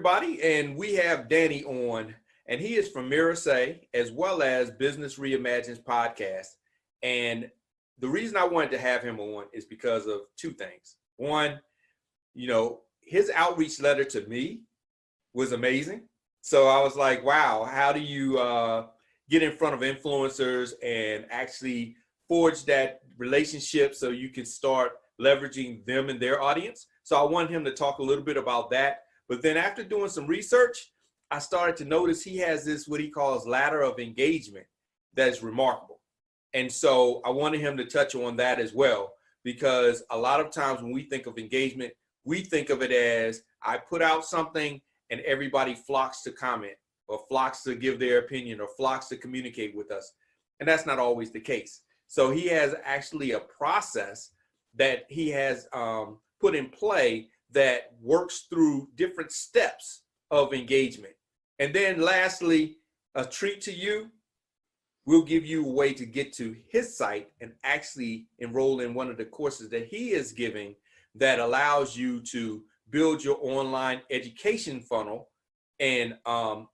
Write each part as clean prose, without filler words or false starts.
everybody. And we have Danny on, and he is from Mirasay as well as Business Reimagined podcast. And the reason I wanted to have him on is because of two things. One, his outreach letter to me was amazing. So I was like, wow, how do you get in front of influencers and actually forge that relationship so you can start leveraging them and their audience? So I wanted him to talk a little bit about that. But then after doing some research, I started to notice he has this, what he calls ladder of engagement, that's remarkable. And so I wanted him to touch on that as well, because a lot of times when we think of engagement, we think of it as I put out something and everybody flocks to comment or flocks to give their opinion or flocks to communicate with us. And that's not always the case. So he has actually a process that he has put in play that works through different steps of engagement. And then lastly, a treat to you, we'll give you a way to get to his site and actually enroll in one of the courses that he is giving that allows you to build your online education funnel and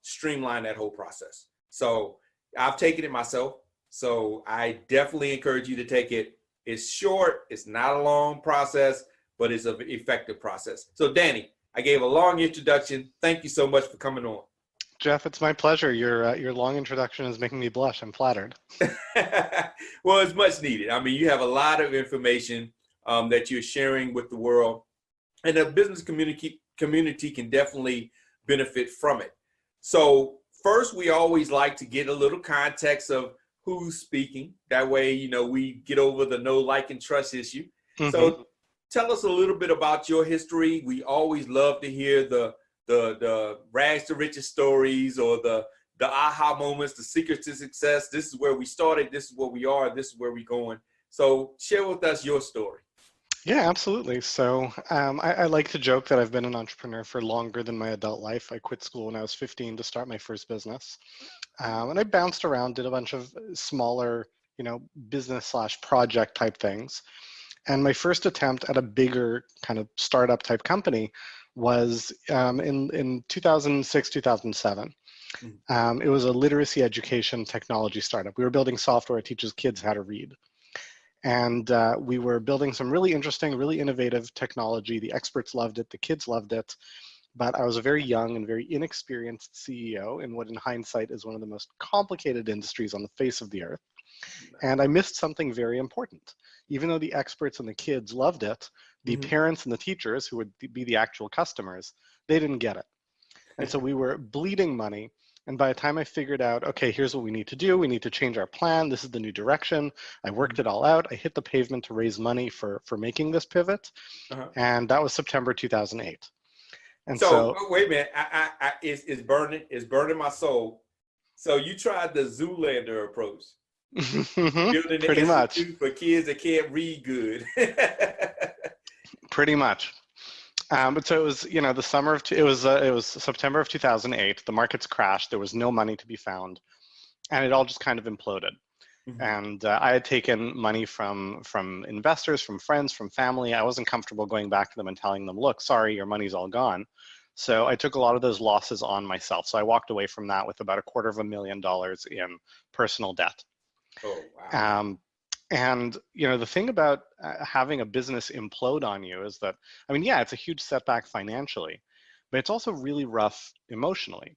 streamline that whole process. So I've taken it myself. So I definitely encourage you to take it. It's short, it's not a long process, but it's an effective process. So Danny, I gave a long introduction. Thank you so much for coming on. Jeff, it's my pleasure. Your long introduction is making me blush. I'm flattered. Well, it's much needed. I mean, you have a lot of information that you're sharing with the world, and the business community can definitely benefit from it. So first, we always like to get a little context of who's speaking. That way, we get over the know, like, and trust issue. Mm-hmm. So tell us a little bit about your history. We always love to hear the rags to riches stories or the aha moments, the secrets to success. This is where we started. This is where we are. This is where we're going. So share with us your story. Yeah, absolutely. So I like to joke that I've been an entrepreneur for longer than my adult life. I quit school when I was 15 to start my first business. And I bounced around, did a bunch of smaller, business/project type things. And my first attempt at a bigger kind of startup type company was in 2006, 2007. It was a literacy education technology startup. We were building software that teaches kids how to read. And we were building some really interesting, really innovative technology. The experts loved it, the kids loved it. But I was a very young and very inexperienced CEO in what in hindsight is one of the most complicated industries on the face of the earth. And I missed something very important. Even though the experts and the kids loved it, the parents and the teachers, who would be the actual customers, they didn't get it. And so we were bleeding money. And by the time I figured out, okay, here's what we need to do. We need to change our plan. This is the new direction. I worked it all out. I hit the pavement to raise money for making this pivot. And that was September 2008. And so wait a minute, it's burning my soul. So you tried the Zoolander approach. Building the Pretty much for kids that can't read good. Pretty much. But so it was, the summer of it was September of 2008. The markets crashed. There was no money to be found, and it all just kind of imploded. And I had taken money from investors, from friends, from family. I wasn't comfortable going back to them and telling them, look, sorry, your money's all gone. So I took a lot of those losses on myself. So I walked away from that with about $250,000 in personal debt. Oh, wow. And, the thing about having a business implode on you is that, yeah, it's a huge setback financially, but it's also really rough emotionally,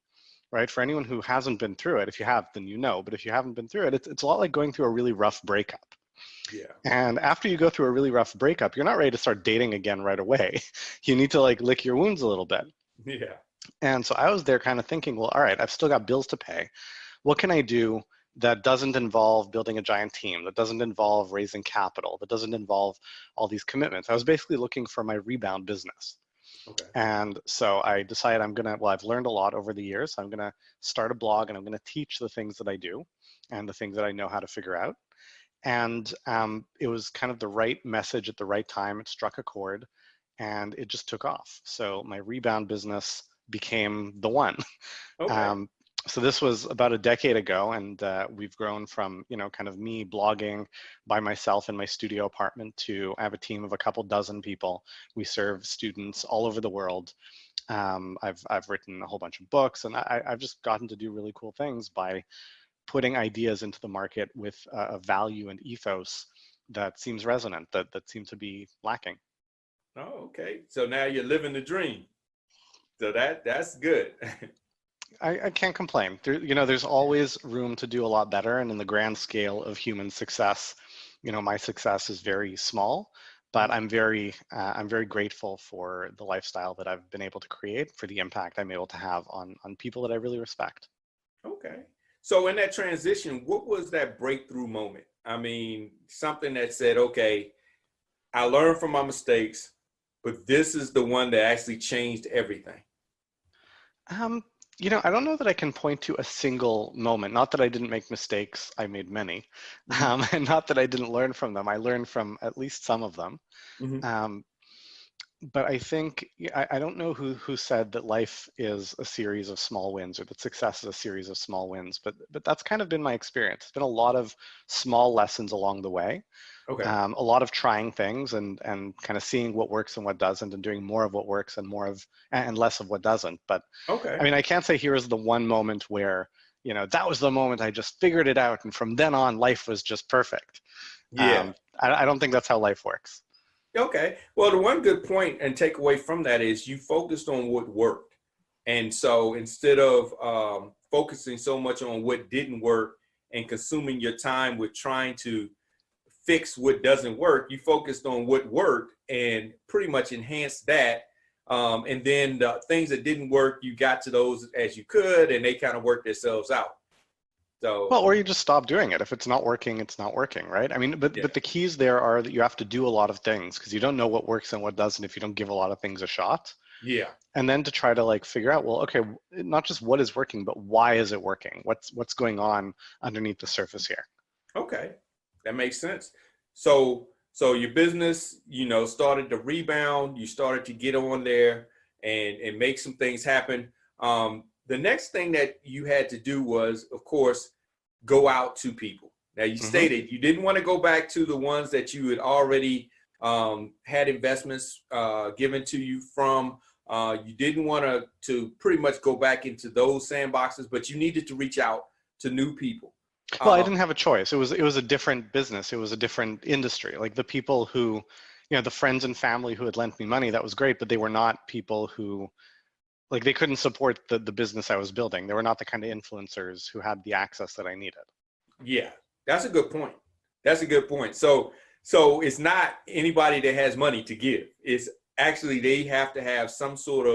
right? For anyone who hasn't been through it, if you have, then but if you haven't been through it, it's a lot like going through a really rough breakup. Yeah. And after you go through a really rough breakup, you're not ready to start dating again right away. You need to lick your wounds a little bit. Yeah. And so I was there kind of thinking, well, all right, I've still got bills to pay. What can I do that doesn't involve building a giant team, that doesn't involve raising capital, that doesn't involve all these commitments? I was basically looking for my rebound business. Okay. And so I decided I've learned a lot over the years. I'm going to start a blog and I'm going to teach the things that I do and the things that I know how to figure out. And it was kind of the right message at the right time. It struck a chord and it just took off. So my rebound business became the one. Okay. So this was about a decade ago, and we've grown from, kind of me blogging by myself in my studio apartment to I have a team of a couple dozen people. We serve students all over the world. I've written a whole bunch of books, and I've just gotten to do really cool things by putting ideas into the market with a value and ethos that seems resonant, that seem to be lacking. Oh, okay. So now you're living the dream. So that's good. I can't complain. There's always room to do a lot better, and in the grand scale of human success, my success is very small, but I'm very grateful for the lifestyle that I've been able to create, for the impact I'm able to have on people that I really respect. Okay. So in that transition, what was that breakthrough moment? I mean, something that said, okay, I learned from my mistakes, but this is the one that actually changed everything. Um, I don't know that I can point to a single moment. Not that I didn't make mistakes, I made many. Mm-hmm. And not that I didn't learn from them. I learned from at least some of them. Mm-hmm. Um, but I think, I don't know who said that life is a series of small wins, or that success is a series of small wins, but that's kind of been my experience. It's been a lot of small lessons along the way. Okay. A lot of trying things and kind of seeing what works and what doesn't, and doing more of what works and less of what doesn't. But I Okay. mean, I can't say here is the one moment where, that was the moment I just figured it out, and from then on, life was just perfect. Yeah. I don't think that's how life works. Okay. Well, the one good point and takeaway from that is you focused on what worked. And so instead of focusing so much on what didn't work and consuming your time with trying to fix what doesn't work, you focused on what worked and pretty much enhanced that. And then the things that didn't work, you got to those as you could, and they kind of worked themselves out. So, Well, or you just stop doing it. If it's not working, it's not working, right? I mean, but yeah. the keys there are that you have to do a lot of things, because you don't know what works and what doesn't if you don't give a lot of things a shot. Yeah. And then to try to like figure out, well, okay, not just what is working, but why is it working? What's going on underneath the surface here? Okay. That makes sense. So your business, started to rebound. You started to get on there and make some things happen. The next thing that you had to do was, of course, go out to people. Now you Hmm. stated you didn't want to go back to the ones that you had already had investments given to you from. You didn't want to pretty much go back into those sandboxes, but you needed to reach out to new people. Well, I Um, didn't have a choice. It was a different business. It was a different industry. Like the people who, the friends and family who had lent me money, that was great, but they were not people who, like, they couldn't support the business I was building. They were not the kind of influencers who had the access that I needed. Yeah, that's a good point. That's a good point. So it's not anybody that has money to give. It's actually they have to have some sort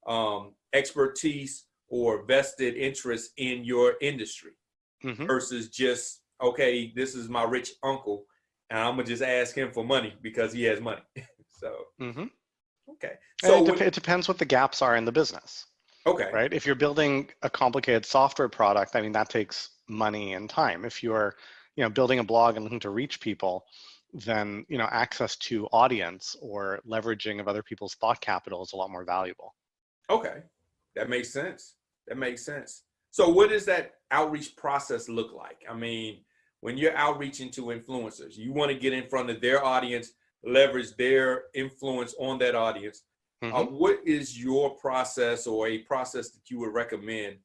of expertise or vested interest in your industry Hmm. versus just, okay, this is my rich uncle and I'm gonna just ask him for money because he has money. So Hmm. okay. And So when it depends what the gaps are in the business, okay, right? If you're building a complicated software product, I mean, that takes money and time. If you're, building a blog and looking to reach people, then, access to audience or leveraging of other people's thought capital is a lot more valuable. okay, that makes sense. That makes sense. So what does that outreach process look like? I mean, when you're outreaching to influencers, you want to get in front of their audience, leverage their influence on that audience. Hmm. What is your process or a process that you would recommend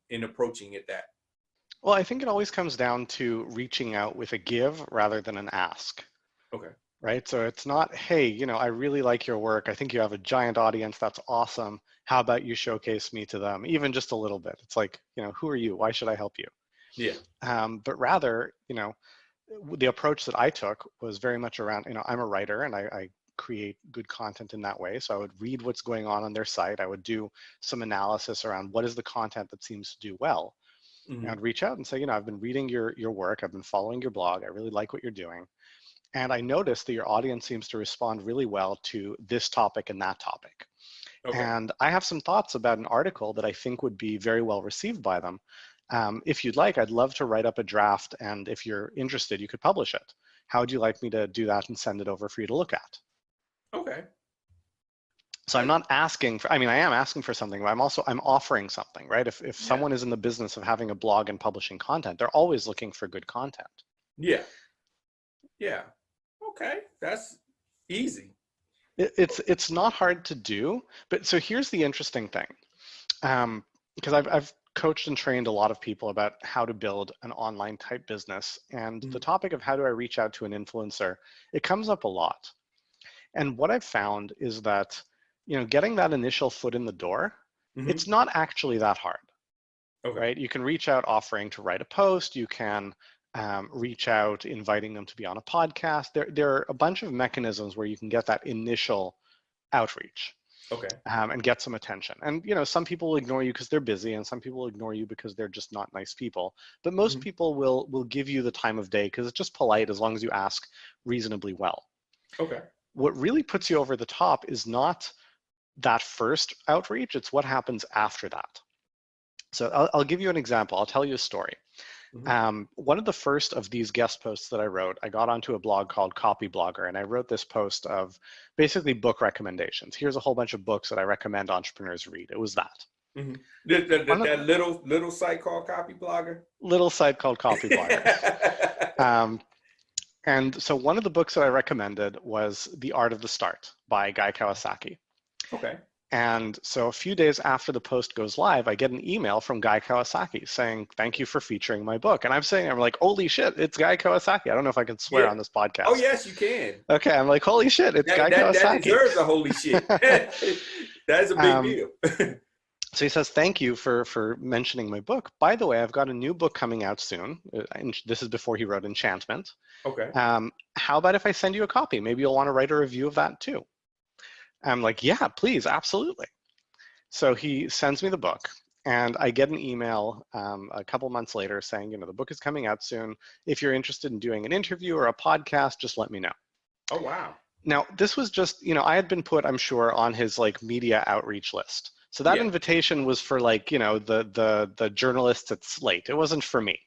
in approaching it that? Well, I think it always comes down to reaching out with a give rather than an ask, Okay. right? So it's not, hey, I really like your work. I think you have a giant audience. That's awesome. How about you showcase me to them, even just a little bit? It's like, who are you? Why should I help you? Yeah. But rather, the approach that I took was very much around, I'm a writer, and I create good content in that way. So I would read what's going on their site. I would do some analysis around what is the content that seems to do well. And Hmm. I'd reach out and say, I've been reading your work. I've been following your blog. I really like what you're doing. And I noticed that your audience seems to respond really well to this topic and that topic. Okay. And I have some thoughts about an article that I think would be very well received by them. If you'd like, I'd love to write up a draft. And if you're interested, you could publish it. How would you like me to do that and send it over for you to look at? Okay. So I'm not asking for, I mean, I am asking for something, but I'm offering something, right? If Yeah. someone is in the business of having a blog and publishing content, they're always looking for good content. Yeah. Yeah. Okay. That's easy. It's not hard to do, but so here's the interesting thing. Because I've coached and trained a lot of people about how to build an online type business, and the topic of how do I reach out to an influencer, it comes up a lot. And what I've found is that, getting that initial foot in the door, Mm-hmm. it's not actually that hard, Okay. right? You can reach out offering to write a post. You can reach out inviting them to be on a podcast. There are a bunch of mechanisms where you can get that initial outreach. Okay. And get some attention. And some people will ignore you because they're busy, and some people will ignore you because they're just not nice people. But most people will give you the time of day because it's just polite as long as you ask reasonably well. Okay. What really puts you over the top is not that first outreach, it's what happens after that. So I'll give you an example. I'll tell you a story. One of the first of these guest posts that I wrote, I got onto a blog called Copy Blogger, and I wrote this post of basically book recommendations. Here's a whole bunch of books that I recommend entrepreneurs read. It was that. That little site called Copy Blogger? Little site called Copy Blogger. And so one of the books that I recommended was The Art of the Start by Guy Kawasaki. Okay. And so a few days after the post goes live, I get an email from Guy Kawasaki saying, thank you for featuring my book. And I'm like, holy shit, it's Guy Kawasaki. I don't know if I can swear on this podcast. Oh, yes, you can. Okay, I'm like, holy shit, it's Guy Kawasaki. That deserves a holy shit. That's a big deal. So he says, thank you for mentioning my book. By the way, I've got a new book coming out soon. This is before he wrote Enchantment. Okay. How about if I send you a copy? Maybe you'll want to write a review of that too. I'm like, yeah, please, absolutely. So he sends me the book, and I get an email a couple months later saying, the book is coming out soon. If you're interested in doing an interview or a podcast, just let me know. Oh, wow. Now, this was just, I had been put, I'm sure, on his media outreach list. So that invitation was for the journalists at Slate. It wasn't for me.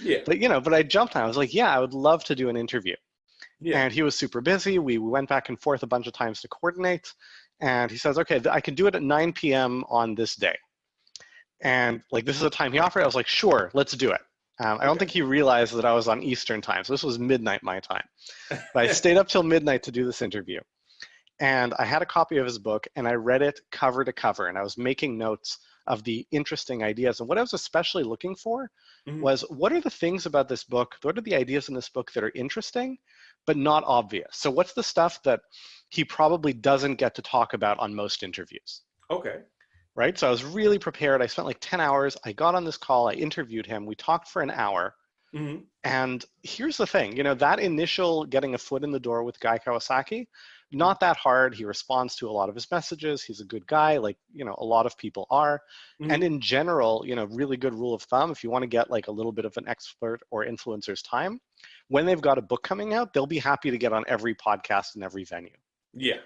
Yeah. But I jumped on. I was like, yeah, I would love to do an interview. Yeah. And he was super busy. We went back and forth a bunch of times to coordinate. And he says, okay, I can do it at 9 p.m. on this day. And this is the time he offered. I was like, sure, let's do it. I don't think he realized that I was on Eastern time. So this was midnight my time. But I stayed up till midnight to do this interview. And I had a copy of his book, and I read it cover to cover. And I was making notes of the interesting ideas. And what I was especially looking for was, what are the things about this book? What are the ideas in this book that are interesting, but not obvious? So what's the stuff that he probably doesn't get to talk about on most interviews? Okay. Right? So I was really prepared. I spent 10 hours. I got on this call. I interviewed him. We talked for an hour. And here's the thing, that initial getting a foot in the door with Guy Kawasaki, not that hard. He responds to a lot of his messages. He's a good guy, a lot of people are. And in general, really good rule of thumb, if you want to get a little bit of an expert or influencer's time, when they've got a book coming out, they'll be happy to get on every podcast and every venue. Yeah.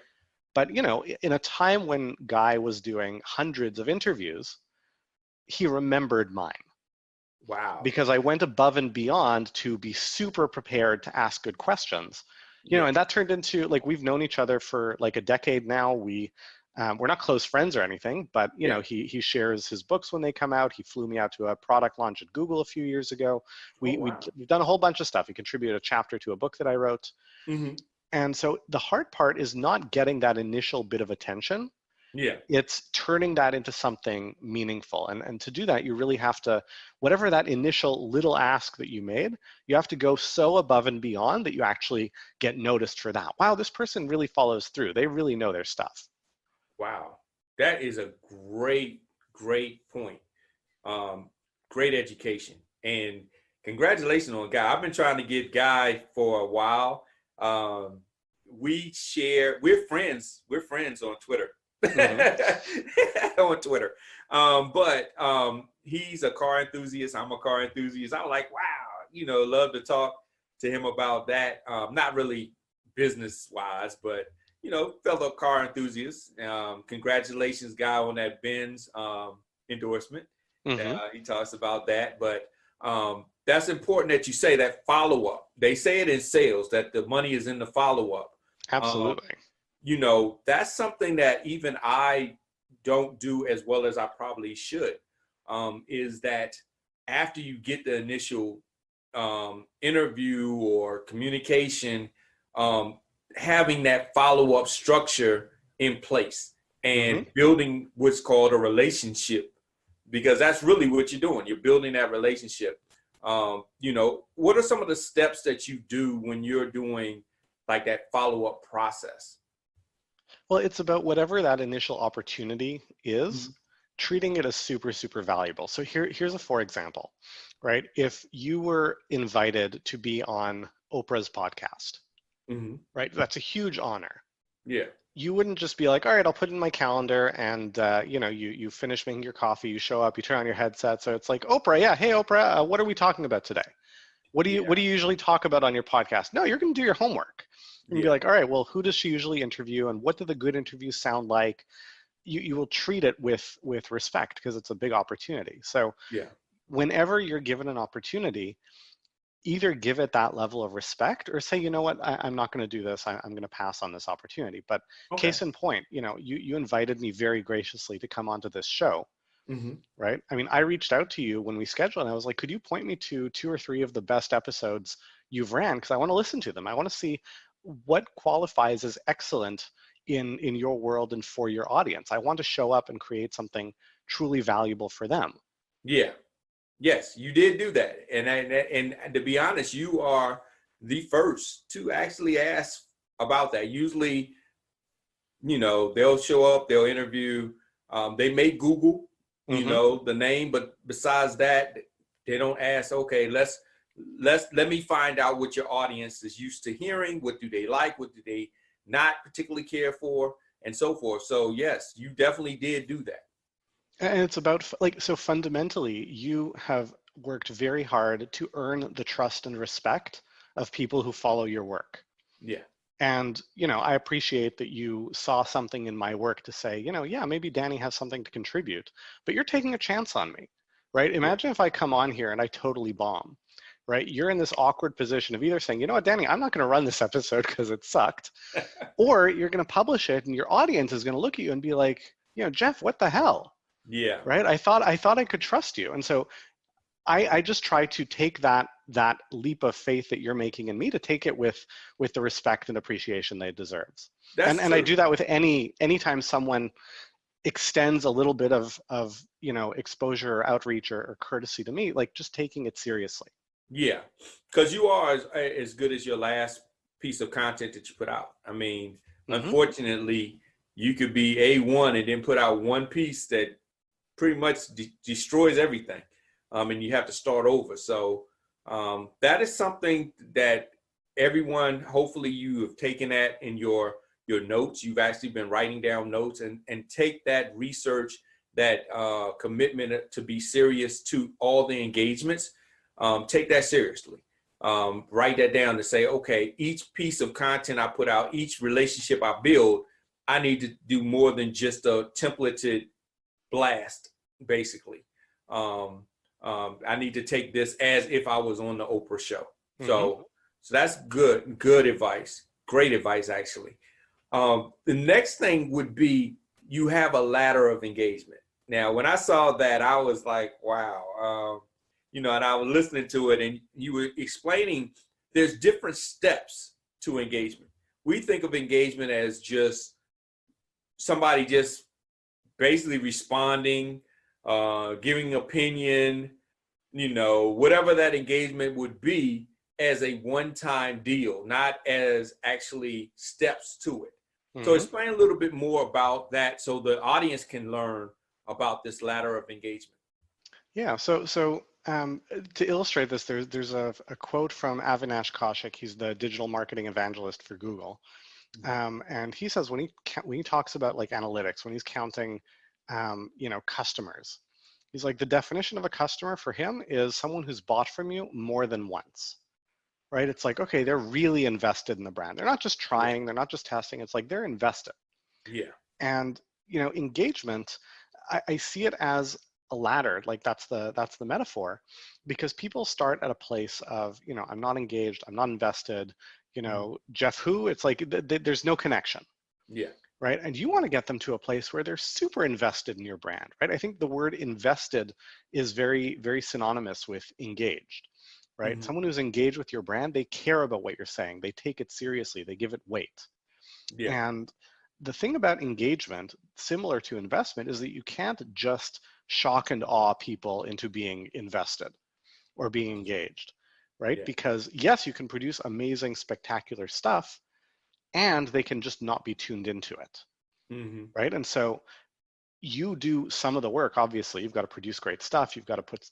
But, in a time when Guy was doing hundreds of interviews, he remembered mine. Wow. Because I went above and beyond to be super prepared to ask good questions. And that turned into, we've known each other for a decade now. We're not close friends or anything, but he shares his books when they come out. He flew me out to a product launch at Google a few years ago. We've done a whole bunch of stuff. He contributed a chapter to a book that I wrote. And so the hard part is not getting that initial bit of attention. Yeah. It's turning that into something meaningful. And to do that, you really have to, whatever that initial little ask that you made, you have to go so above and beyond that you actually get noticed for that. Wow, this person really follows through. They really know their stuff. Wow. That is a great point. Great education. And congratulations on Guy. I've been trying to get Guy for a while. We're friends on Twitter. On Twitter. But he's a car enthusiast. I'm a car enthusiast. I'm like, wow, love to talk to him about that. Not really business wise, but fellow car enthusiast. Congratulations, Guy, on that Benz endorsement. He talks about that, but that's important that you say that follow-up. They say it in sales that the money is in the follow-up. Absolutely. That's something that even I don't do as well as I probably should, is that after you get the initial interview or communication, having that follow-up structure in place Mm-hmm. and building what's called a relationship, because that's really what you're doing. You're building that relationship. What are some of the steps that you do when you're doing like that follow-up process? Well, it's about whatever that initial opportunity is, Mm-hmm. treating it as super, super valuable. So here's a for example, right? If you were invited to be on Oprah's podcast, Mm-hmm. right? That's a huge honor. Yeah. You wouldn't just be like, all right, I'll put it in my calendar, and you finish making your coffee, you show up, you turn on your headset. So it's like, Oprah, yeah, hey Oprah, what are we talking about today? What do Yeah. you usually talk about on your podcast? No, you're going to do your homework. You're going to be Yeah. like, all right, well, who does she usually interview, and what do the good interviews sound like? You will treat it with respect because it's a big opportunity. So Yeah. whenever you're given an opportunity, either give it that level of respect or say, you know what, I'm not going to do this. I'm going to pass on this opportunity. But Okay. case in point, you invited me very graciously to come onto this show, Mm-hmm. right? I mean, I reached out to you when we scheduled, and I was like, could you point me to 2 or 3 of the best episodes you've ran? Because I want to listen to them. I want to see what qualifies as excellent in your world and for your audience. I want to show up and create something truly valuable for them. Yeah. Yes, you did do that. And to be honest, you are the first to actually ask about that. Usually, they'll show up, they'll interview, they may Google, Mm-hmm. the name, but besides that, they don't ask, okay, let me find out what your audience is used to hearing. What do they like? What do they not particularly care for? And so forth. So yes, you definitely did do that. And it's about so fundamentally, you have worked very hard to earn the trust and respect of people who follow your work. Yeah. And, I appreciate that you saw something in my work to say, yeah, maybe Danny has something to contribute, but you're taking a chance on me, right? Yeah. Imagine if I come on here and I totally bomb, right? You're in this awkward position of either saying, you know what, Danny, I'm not going to run this episode because it sucked, or you're going to publish it and your audience is going to look at you and be like, Jeff, what the hell, Yeah. right? I thought I could trust you. And so I just try to take that leap of faith that you're making in me, to take it with the respect and appreciation that it deserves. That's And I true. do that with anytime someone extends a little bit of exposure or outreach or courtesy to me, like just taking it seriously. Yeah, because you are as good as your last piece of content that you put out. I mean, Mm-hmm. unfortunately, you could be A1 and then put out one piece that pretty much destroys everything, and you have to start over. So that is something that everyone, hopefully you have taken that in your notes. You've actually been writing down notes and take that research, that commitment to be serious to all the engagements. Take that seriously. Write that down to say, okay, each piece of content I put out, each relationship I build, I need to do more than just a templated blast, basically. I need to take this as if I was on the Oprah show. Mm-hmm. So that's good advice. Great advice, actually. The next thing would be, you have a ladder of engagement. Now, when I saw that, I was like, wow. And I was listening to it, and you were explaining there's different steps to engagement. We think of engagement as just somebody just basically responding, giving opinion, whatever that engagement would be, as a one-time deal, not as actually steps to it. Mm-hmm. So explain a little bit more about that so the audience can learn about this ladder of engagement. Yeah. So to illustrate this, there's a quote from Avinash Kaushik. He's the digital marketing evangelist for Google. And he says when he talks about like analytics, when he's counting, customers, he's like, the definition of a customer for him is someone who's bought from you more than once, right? It's like, okay, they're really invested in the brand. They're not just trying, they're not just testing. It's like they're invested. Yeah. And engagement, I see it as a ladder. Like that's the metaphor, because people start at a place of, I'm not engaged, I'm not invested. Jeff who? It's like there's no connection. Yeah. Right. And you want to get them to a place where they're super invested in your brand, right? I think the word invested is very, very synonymous with engaged, right? Someone who's engaged with your brand, they care about what you're saying. They take it seriously. They give it weight. Yeah. And the thing about engagement, similar to investment, is that you can't just shock and awe people into being invested or being engaged, right? Yeah. Because yes, you can produce amazing, spectacular stuff, and they can just not be tuned into it, right? And so you do some of the work. Obviously, you've got to produce great stuff. You've got to put,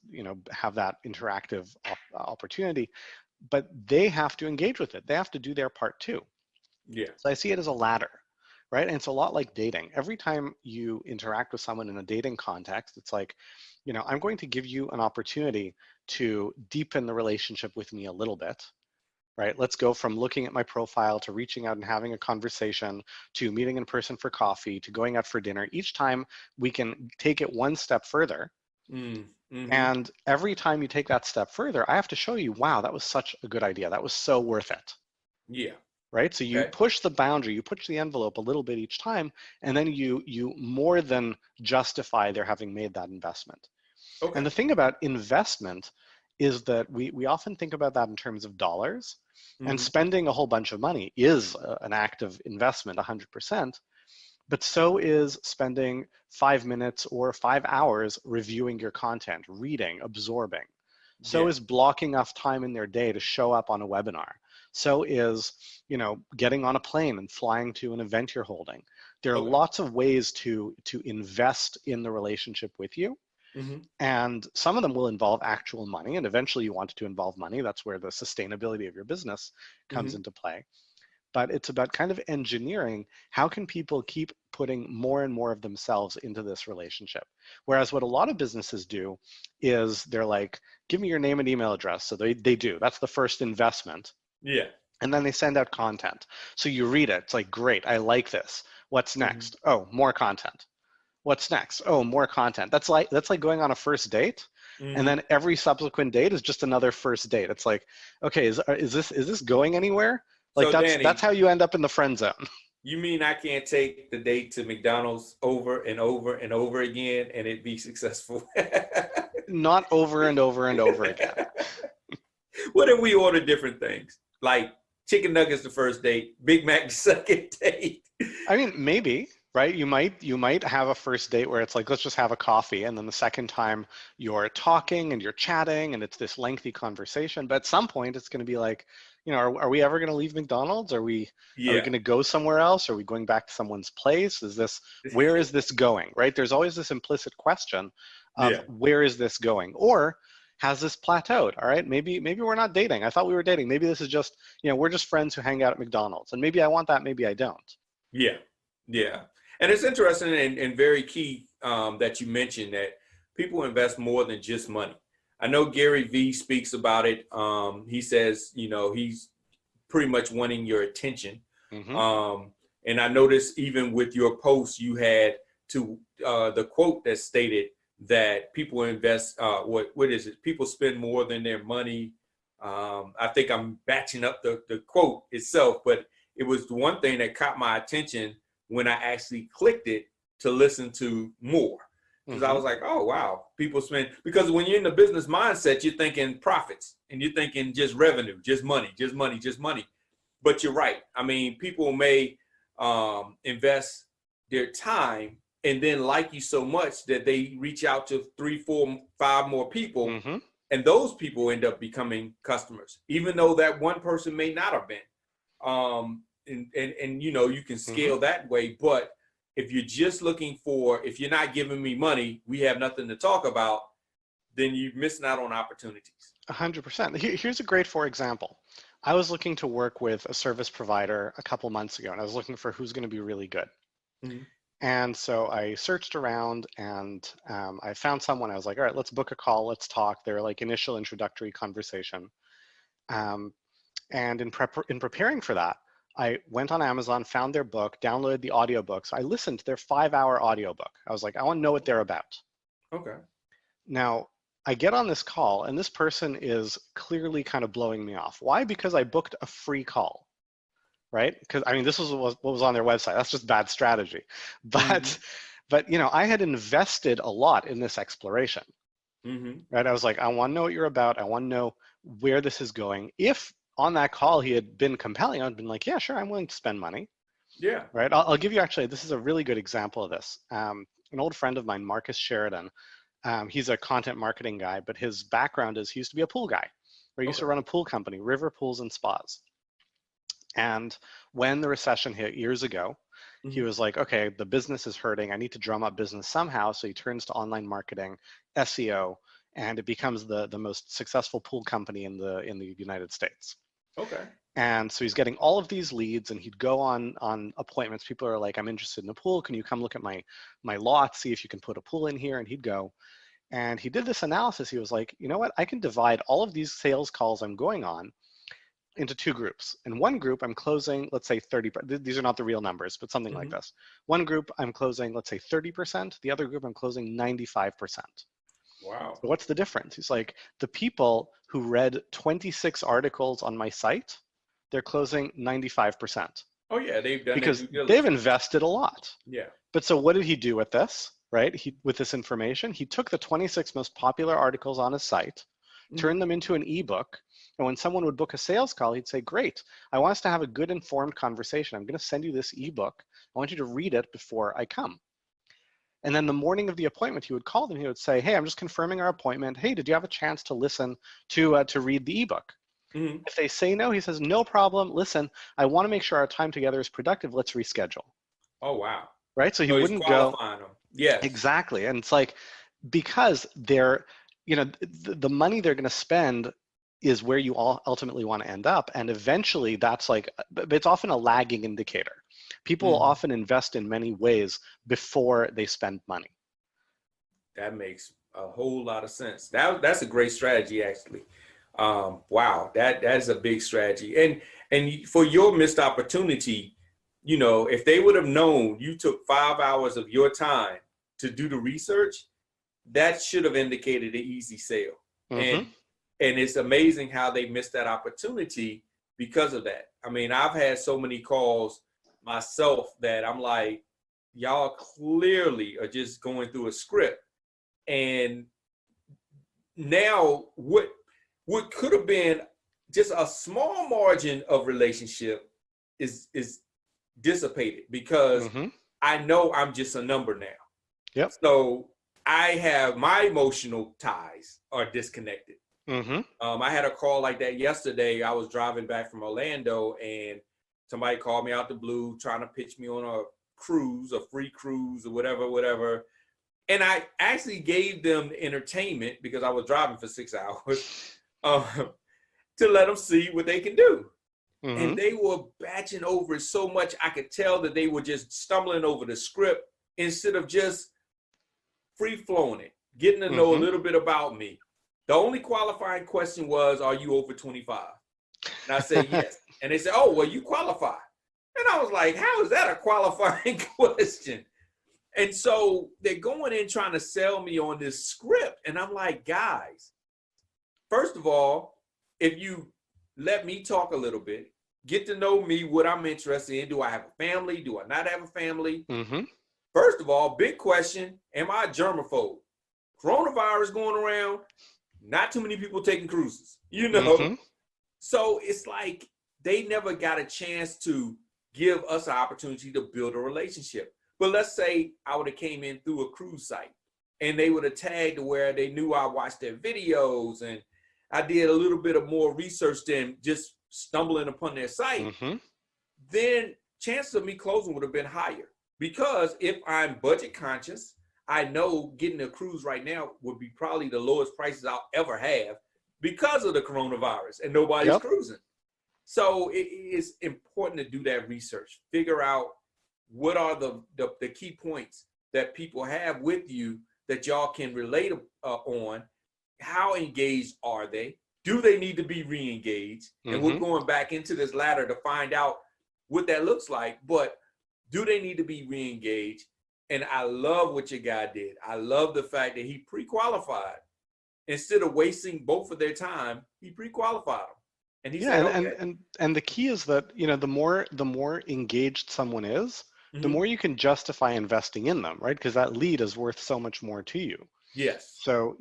have that interactive opportunity, but they have to engage with it. They have to do their part too. Yeah. So I see it as a ladder, right? And it's a lot like dating. Every time you interact with someone in a dating context, it's like, I'm going to give you an opportunity to deepen the relationship with me a little bit, right? Let's go from looking at my profile to reaching out and having a conversation to meeting in person for coffee to going out for dinner. Each time we can take it one step further. And every time you take that step further, I have to show you, wow, that was such a good idea. That was so worth it. Yeah. Right? So you Okay. push the boundary, you push the envelope a little bit each time, and then you more than justify their having made that investment. Okay. And the thing about investment is that we often think about that in terms of dollars, and spending a whole bunch of money is an act of investment, 100%, but so is spending 5 minutes or 5 hours reviewing your content, reading, absorbing. So is blocking off time in their day to show up on a webinar. So is, getting on a plane and flying to an event you're holding. There are lots of ways to invest in the relationship with you. And some of them will involve actual money, and eventually you want it to involve money. That's where the sustainability of your business comes into play. But it's about kind of engineering, how can people keep putting more and more of themselves into this relationship? Whereas what a lot of businesses do is they're like, give me your name and email address. So they do. That's the first investment. Yeah. And then they send out content. So you read it. It's like, great, I like this. What's next? Oh, more content. What's next? Oh, more content. That's like going on a first date. And then every subsequent date is just another first date. It's like, okay, is this going anywhere? Like, So that's Danny, how you end up in the friend zone. you mean I can't take the date to McDonald's over and over and over again and it be successful? Not over and over and over again. What if we order different things? Like chicken nuggets the first date, Big Mac the second date. I mean, maybe, right? You might have a first date where it's like, let's just have a coffee. And then the second time you're talking and you're chatting and it's this lengthy conversation. But at some point it's going to be like, are we ever going to leave McDonald's? Are we going to go somewhere else? Are we going back to someone's place? Where is this going, right? There's always this implicit question of where is this going? Or has this plateaued? All right, maybe we're not dating. I thought we were dating. Maybe this is just, we're just friends who hang out at McDonald's. And maybe I want that, maybe I don't. Yeah. And it's interesting and very key that you mentioned that people invest more than just money. I know Gary Vee speaks about it. He says, he's pretty much wanting your attention. And I noticed even with your post, you had the quote that stated that people invest, what is it? People spend more than their money. I think I'm batching up the quote itself, but it was the one thing that caught my attention when I actually clicked it to listen to more. Because I was like, oh, wow, people spend, because when you're in the business mindset, you're thinking profits and you're thinking just revenue, just money. But you're right. I mean, people may invest their time and then like you so much that they reach out to 3, 4, 5 more people. And those people end up becoming customers, even though that one person may not have been. And you can scale that way. But if you're just looking if you're not giving me money, we have nothing to talk about, then you're missing out on opportunities. 100%. Here's a great example. I was looking to work with a service provider a couple months ago, and I was looking for who's going to be really good. And so I searched around and I found someone. I was like, all right, let's book a call. Let's talk. They're like initial introductory conversation. And in preparing for that, I went on Amazon, found their book, downloaded the audiobooks. I listened to their 5-hour audiobook. I was like, I want to know what they're about. Okay. Now, I get on this call, and this person is clearly kind of blowing me off. Why? Because I booked a free call, right? Because, I mean, this was what was on their website. That's just bad strategy. But, I had invested a lot in this exploration. Right? I was like, I want to know what you're about. I want to know where this is going. If on that call he had been compelling, I'd been like, yeah, sure, I'm willing to spend money. Yeah. Right. I'll give you actually, this is a really good example of this. An old friend of mine, Marcus Sheridan, he's a content marketing guy, but his background is he used to be a pool guy, or he used to run a pool company, River Pools and Spas. And when the recession hit years ago, he was like, okay, the business is hurting. I need to drum up business somehow. So he turns to online marketing, SEO, and it becomes the most successful pool company in the United States. Okay. And so he's getting all of these leads, and he'd go on appointments. People are like, I'm interested in a pool. Can you come look at my lot, see if you can put a pool in here? And he'd go. And he did this analysis. He was like, you know what? I can divide all of these sales calls I'm going on into two groups. In one group, I'm closing, let's say 30, these are not the real numbers, but something like this. One group, I'm closing, let's say 30%. The other group, I'm closing 95%. Wow. So what's the difference? He's like, the people who read 26 articles on my site, they're closing 95%. Oh yeah, they've done because they've invested a lot. Yeah. But so what did he do with this, right? With this information, he took the 26 most popular articles on his site, turned them into an ebook. And when someone would book a sales call, he'd say, great, I want us to have a good informed conversation. I'm going to send you this ebook. I want you to read it before I come. And then the morning of the appointment, he would call them. He would say, hey, I'm just confirming our appointment. Hey, did you have a chance to listen to read the ebook? If they say no, he says, no problem. Listen, I want to make sure our time together is productive. Let's reschedule. Oh, wow. Right? So he wouldn't go. Them. Yeah. Exactly. And it's like, because they're, the money they're going to spend is where you all ultimately want to end up. And eventually that's like, but it's often a lagging indicator. People often invest in many ways before they spend money. That makes a whole lot of sense. That's a great strategy, actually. Wow, that is a big strategy. And for your missed opportunity, if they would have known you took 5 hours of your time to do the research, that should have indicated an easy sale. And it's amazing how they missed that opportunity because of that. I mean, I've had so many calls myself that I'm like, y'all clearly are just going through a script. And now what could have been just a small margin of relationship is dissipated because I know I'm just a number now. Yep. So I have my emotional ties are disconnected. I had a call like that yesterday. I was driving back from Orlando and somebody called me out the blue trying to pitch me on a cruise, a free cruise or whatever. And I actually gave them the entertainment because I was driving for 6 hours to let them see what they can do. And they were batching over it so much. I could tell that they were just stumbling over the script instead of just free flowing it, getting to know a little bit about me. The only qualifying question was, are you over 25? And I said, yes. And they said, oh, well, you qualify. And I was like, how is that a qualifying question? And so they're going in trying to sell me on this script. And I'm like, guys, first of all, if you let me talk a little bit, get to know me, what I'm interested in. Do I have a family? Do I not have a family? First of all, big question, am I a germaphobe? Coronavirus going around, not too many people taking cruises, So it's like they never got a chance to give us an opportunity to build a relationship. But let's say I would have came in through a cruise site and they would have tagged where they knew I watched their videos and I did a little bit of more research than just stumbling upon their site, then chances of me closing would have been higher. Because if I'm budget conscious, I know getting a cruise right now would be probably the lowest prices I'll ever have because of the coronavirus and nobody's cruising. So it is important to do that research, figure out what are the key points that people have with you that y'all can relate on. How engaged are they? Do they need to be re-engaged? And we're going back into this ladder to find out what that looks like. But do they need to be re-engaged? And I love what your guy did. I love the fact that he pre-qualified. Instead of wasting both of their time, he pre-qualified them. And he said, okay. And the key is that, the more engaged someone is, the more you can justify investing in them, right? Because that lead is worth so much more to you. Yes. So,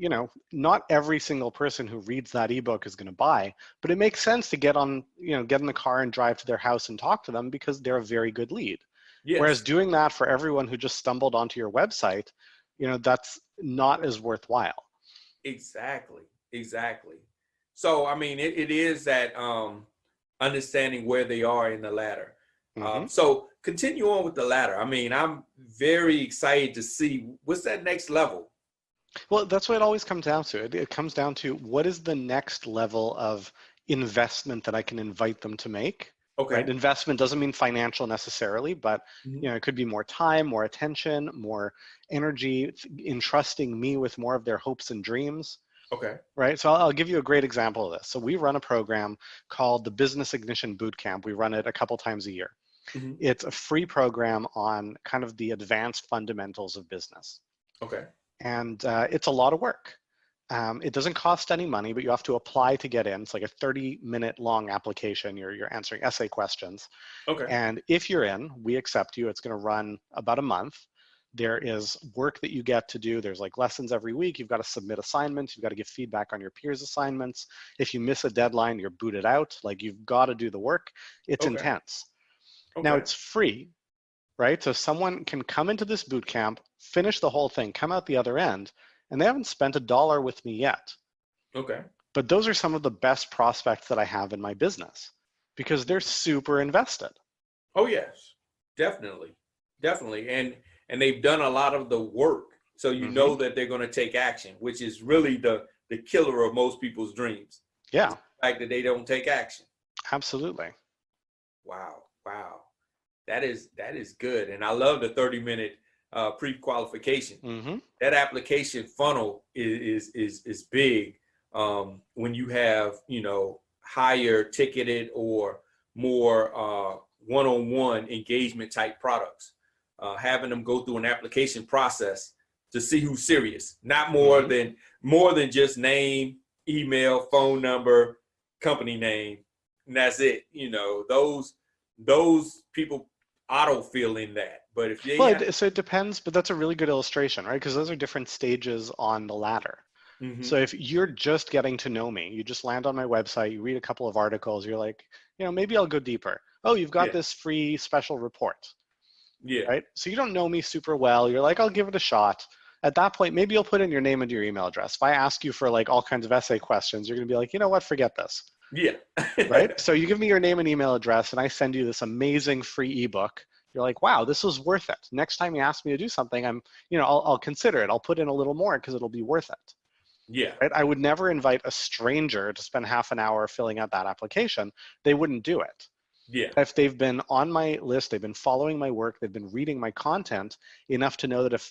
not every single person who reads that ebook is going to buy, but it makes sense to get in the car and drive to their house and talk to them because they're a very good lead. Whereas Yes. doing that for everyone who just stumbled onto your website, that's not as worthwhile. Exactly. Exactly. So, I mean, it is that understanding where they are in the ladder. Mm-hmm. So continue on with the ladder. I mean, I'm very excited to see what's that next level. Well, that's what it always comes down to. It comes down to what is the next level of investment that I can invite them to make, right? Okay. Investment doesn't mean financial necessarily, but Mhm. it could be more time, more attention, more energy, entrusting me with more of their hopes and dreams, Okay. right? So I'll give you a great example of this. So we run a program called the Business Ignition Bootcamp. We run it a couple times a year. Mhm. It's a free program on kind of the advanced fundamentals of business. Okay. And it's a lot of work. It doesn't cost any money, but you have to apply to get in. It's like a 30-minute long application. You're answering essay questions. Okay. And if you're in, we accept you. It's going to run about a month. There is work that you get to do. There's like lessons every week. You've got to submit assignments. You've got to give feedback on your peers' assignments. If you miss a deadline, you're booted out. Like you've got to do the work. It's Okay. intense. Now Okay. it's free, right? So someone can come into this boot camp, finish the whole thing, come out the other end, and they haven't spent $1 with me yet. Okay. But those are some of the best prospects that I have in my business because they're super invested. Oh yes. Definitely. Definitely. And they've done a lot of the work. So you Mm-hmm. know that they're going to take action, which is really the killer of most people's dreams. Yeah, It's the fact that they don't take action. absolutely. Wow. Wow. That is good. And I love the 30-minute pre-qualification. Mm-hmm. That application funnel is big when you have, higher ticketed or more one-on-one engagement type products. Having them go through an application process to see who's serious, not Mm-hmm. more than just name, email, phone number, company name, and that's it. Those people auto fill in that. But if they Well, have, so it depends, but that's a really good illustration, right? Because those are different stages on the ladder. So mm-hmm, if you're just getting to know me, you just land on my website, you read a couple of articles, you're like, maybe I'll go deeper. Oh, you've got yeah, this free special report, yeah, right? So you don't know me super well. You're like, I'll give it a shot. At that point, maybe you'll put in your name and your email address. If I ask you for like all kinds of essay questions, you're going to be like, you know what, forget this, yeah, right? So you give me your name and email address, and I send you this amazing free ebook. You're like, wow, this was worth it. Next time you ask me to do something, I'll consider it. I'll put in a little more because it'll be worth it. yeah, Right? I would never invite a stranger to spend half an hour filling out that application. They wouldn't do it. yeah, If they've been on my list, they've been following my work, they've been reading my content enough to know that if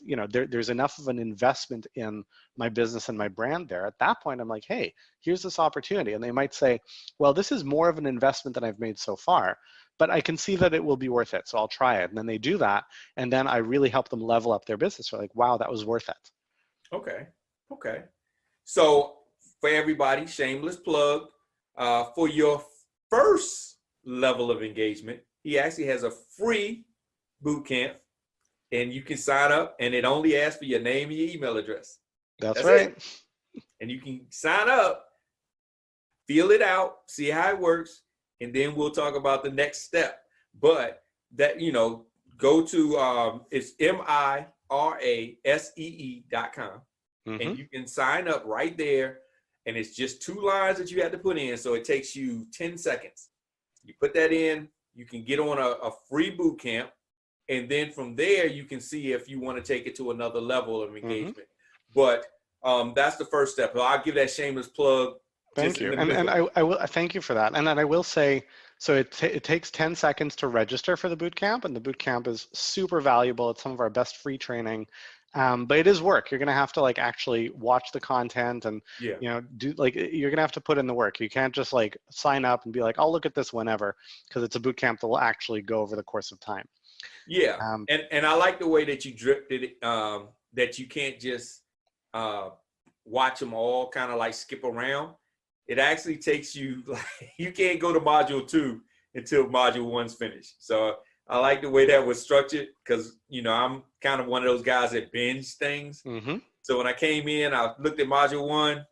there's enough of an investment in my business and my brand there, at that point I'm like, hey, here's this opportunity. And they might say, well, this is more of an investment than I've made so far, but I can see that it will be worth it, so I'll try it. And then they do that, and then I really help them level up their business. They're like, wow, that was worth it. okay, okay. So for everybody, shameless plug, for your first level of engagement, he actually has a free boot camp, and you can sign up, and it only asks for your name and your email address. That's That's it. right. And you can sign up, feel it out, see how it works, and then we'll talk about the next step. But that, go to it's mirasee.com, Mm-hmm. and you can sign up right there. And it's just 2 lines that you have to put in. So it takes you 10 seconds. You put that in, you can get on a free boot camp. And then from there, you can see if you want to take it to another level of Mm-hmm. engagement. But that's the first step. So I'll give that shameless plug just Thank in you. the And middle. I will thank you for that. And then I will say, so it takes 10 seconds to register for the boot camp, and the boot camp is super valuable. It's some of our best free training. But it is work. You're going to have to like actually watch the content and, Yeah. do like, you're going to have to put in the work. You can't just like sign up and be like, I'll look at this whenever, because it's a boot camp that will actually go over the course of time. Yeah. Um, And I like the way that you drifted it, that you can't just watch them all kind of like skip around. It actually takes you, like, you can't go to module 2 until module 1's finished. So I like the way that was structured because, I'm kind of one of those guys that binge things. mhm. So when I came in, I looked at module 1,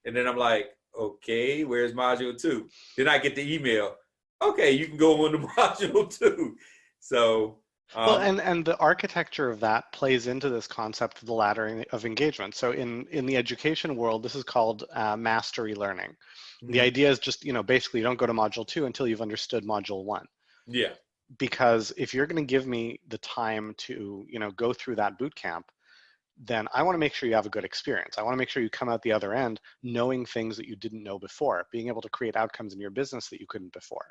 and then I'm like, okay, where's module 2? Then I get the email. Okay, you can go on to module 2. So, Well, and the architecture of that plays into this concept of the laddering of engagement. So in the education world, this is called mastery learning. The idea is just, basically you don't go to module 2 until you've understood module 1. yeah, Because if you're going to give me the time to, go through that boot camp, then I want to make sure you have a good experience. I want to make sure you come out the other end knowing things that you didn't know before, being able to create outcomes in your business that you couldn't before.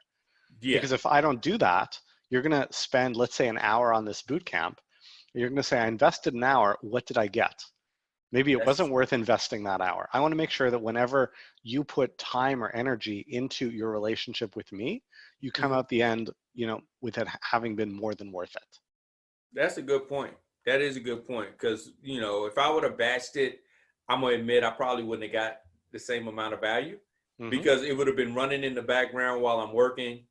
yeah, Because if I don't do that, you're going to spend, let's say, an hour on this boot camp. You're going to say, I invested an hour. What did I get? Maybe it that's wasn't worth investing that hour. I want to make sure that whenever you put time or energy into your relationship with me, you come out the end, with it having been more than worth it. That's a good point. That is a good point because if I would have batched it, I'm gonna admit I probably wouldn't have got the same amount of value because it would have been running in the background while I'm working,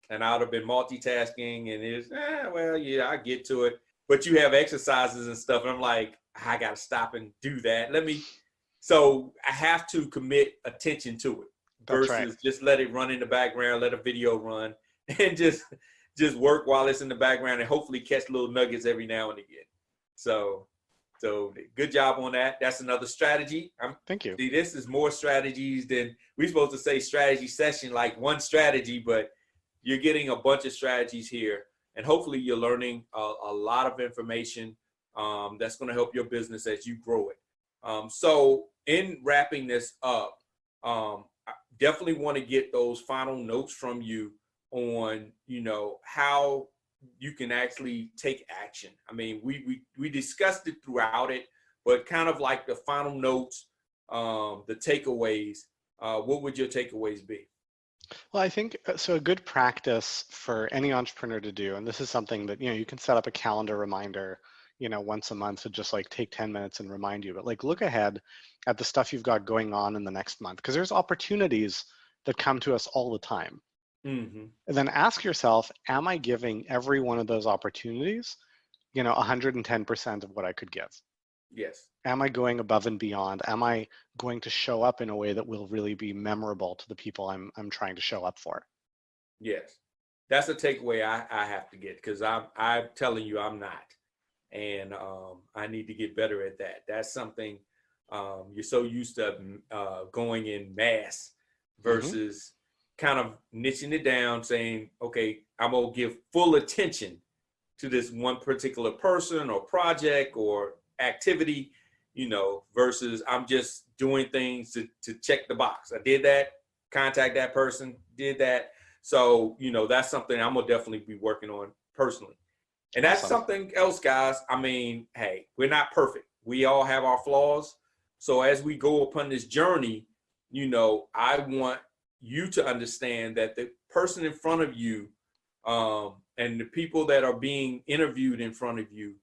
and I would have been multitasking. And I get to it. But you have exercises and stuff, and I'm like, I gotta stop and do that. So I have to commit attention to it That's right. versus just let it run in the background, let a video run, and just work while it's in the background and hopefully catch little nuggets every now and again. So good job on that. That's another strategy. Thank you. See, this is more strategies than we're supposed to say strategy session, like one strategy, but you're getting a bunch of strategies here. And hopefully you're learning a lot of information that's going to help your business as you grow it. So in wrapping this up, I definitely want to get those final notes from you on, how you can actually take action. I mean, we discussed it throughout it, but kind of like the final notes, the takeaways, what would your takeaways be? Well, I think so. A good practice for any entrepreneur to do, and this is something that you can set up a calendar reminder, once a month to just like take 10 minutes and remind you. But like look ahead at the stuff you've got going on in the next month because there's opportunities that come to us all the time. Mm-hmm. And then ask yourself, am I giving every one of those opportunities, 110% of what I could give? Yes. Am I going above and beyond? Am I going to show up in a way that will really be memorable to the people I'm trying to show up for? Yes. That's a takeaway I have to get because I'm telling you I'm not. And I need to get better at that. That's something you're so used to going in mass versus kind of niching it down, saying, okay, I'm going to give full attention to this one particular person or project or activity, versus I'm just doing things to check the box. I did that, contact that person, did that. So, that's something I'm going to definitely be working on personally. And that's Awesome. something else, guys. I mean, hey, we're not perfect. We all have our flaws. So as we go upon this journey, I want you to understand that the person in front of you and the people that are being interviewed in front of you,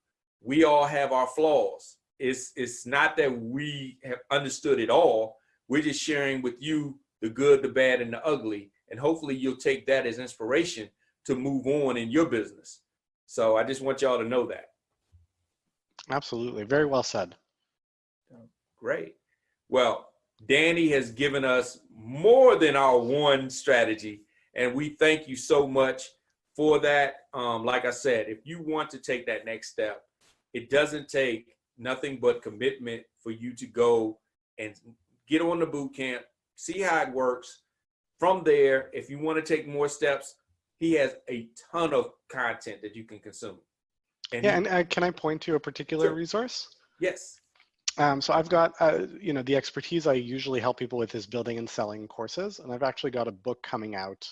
we all have our flaws. It's not that we have understood it all. We're just sharing with you the good, the bad, and the ugly. And hopefully you'll take that as inspiration to move on in your business. So I just want y'all to know that. Absolutely. Very well said. Great. Well, Danny has given us more than our one strategy, and we thank you so much for that. Like I said, if you want to take that next step, it doesn't take nothing but commitment for you to go and get on the boot camp, see how it works. From there, if you want to take more steps, he has a ton of content that you can consume. And can I point to a particular resource? Yes. So I've got, the expertise I usually help people with is building and selling courses. And I've actually got a book coming out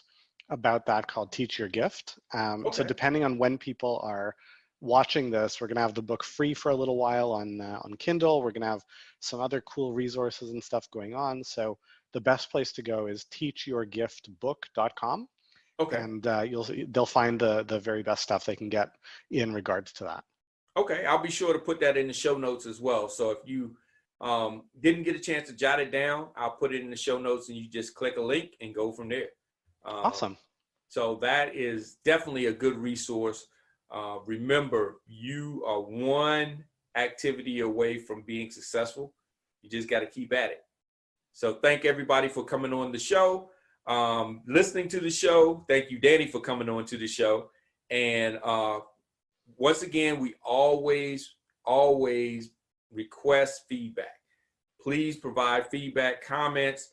about that called Teach Your Gift. So depending on when people are watching this, we're going to have the book free for a little while on Kindle. We're going to have some other cool resources and stuff going on. So the best place to go is teachyourgiftbook.com. Okay. And they'll find the very best stuff they can get in regards to that. Okay, I'll be sure to put that in the show notes as well. So if you didn't get a chance to jot it down, I'll put it in the show notes and you just click a link and go from there. Awesome. So that is definitely a good resource. Remember, you are one activity away from being successful. You just got to keep at it. So thank everybody for coming on the show, listening to the show. Thank you, Danny, for coming on to the show. And once again, we always request feedback. Please provide feedback, comments,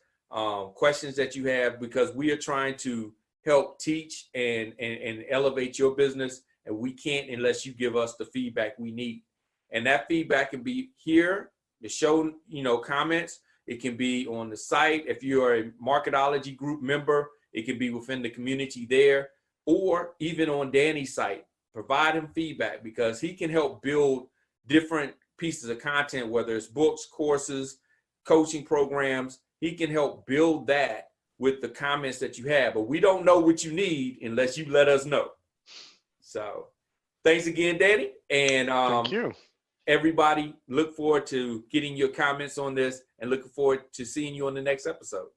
questions that you have, because we are trying to help teach and elevate your business, and we can't unless you give us the feedback we need. And that feedback can be here, the show, comments. It can be on the site. If you're a Marketology group member, it can be within the community there, or even on Danny's site. Provide him feedback, because he can help build different pieces of content, whether it's books, courses, coaching programs. He can help build that with the comments that you have, but we don't know what you need unless you let us know. So thanks again, Danny. And thank you. Everybody, look forward to getting your comments on this, and looking forward to seeing you on the next episode.